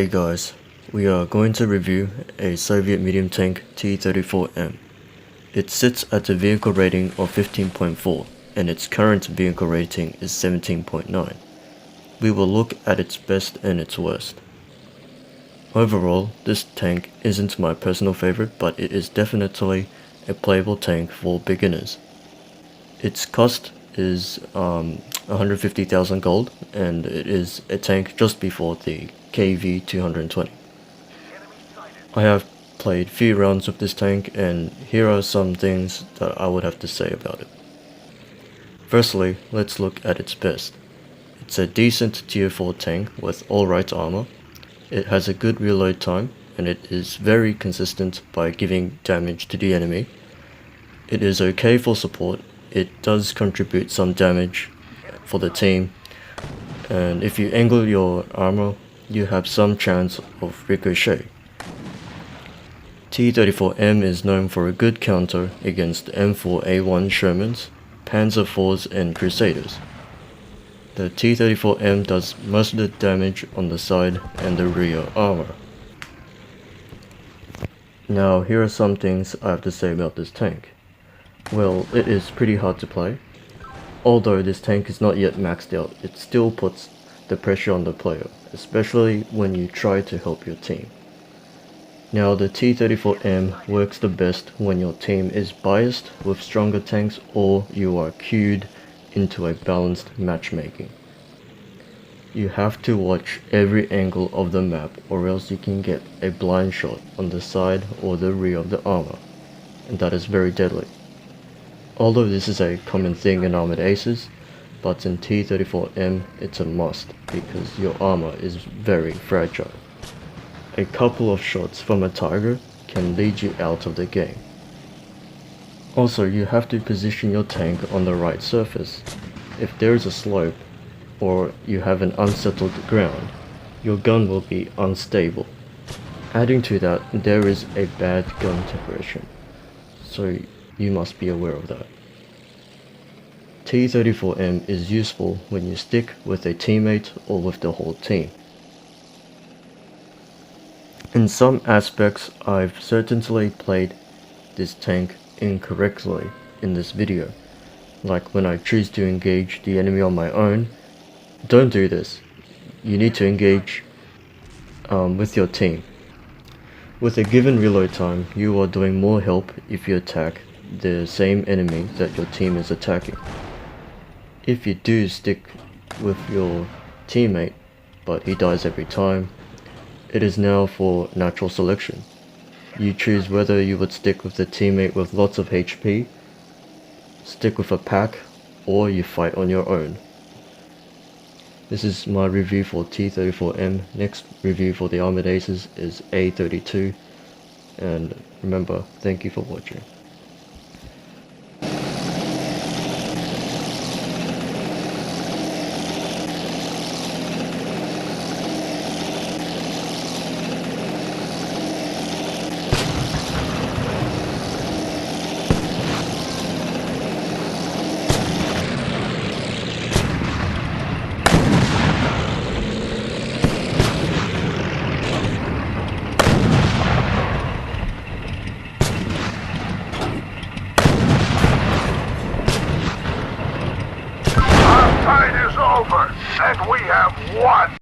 Hey guys, we are going to review a Soviet medium tank T34M. It sits at a vehicle rating of 15.4 and its current vehicle rating is 17.9. We will look at its best and its worst. Overall, this tank isn't my personal favorite, but it is definitely a playable tank for beginners. Its cost is 150,000 gold, and it is a tank just before the KV-220. I have played few rounds with this tank, and here are some things that I would have to say about it. Firstly, let's look at its best. It's a decent tier 4 tank with alright armor. It has a good reload time, and it is very consistent by giving damage to the enemy. It is okay for support. It does contribute some damage for the team, and if you angle your armor, you have some chance of ricochet. T34M is known for a good counter against M4A1 Shermans, Panzer IVs and Crusaders. The T34M does most of the damage on the side and the rear armor. Now here are some things I have to say about this tank. Well, it is pretty hard to play. Although this tank is not yet maxed out, it still puts the pressure on the player, especially when you try to help your team. Now the T34M works the best when your team is biased with stronger tanks or you are queued into a balanced matchmaking. You have to watch every angle of the map or else you can get a blind shot on the side or the rear of the armor, and that is very deadly. Although this is a common thing in armored aces, but in T34M it's a must because your armor is very fragile. A couple of shots from a tiger can lead you out of the game. Also, you have to position your tank on the right surface. If there is a slope or you have an unsettled ground, your gun will be unstable. Adding to that, there is a bad gun depression, so you must be aware of that. T34M is useful when you stick with a teammate or with the whole team. In some aspects, I've certainly played this tank incorrectly in this video, like when I choose to engage the enemy on my own. Don't do this. You need to engage with your team. With a given reload time, you are doing more help if you attack the same enemy that your team is attacking. If you do stick with your teammate, but he dies every time, it is now for natural selection. You choose whether you would stick with the teammate with lots of HP, stick with a pack, or you fight on your own. This is my review for T34M. Next review for the Armored Aces is A32. And remember, thank you for watching. Fight is over, and we have won!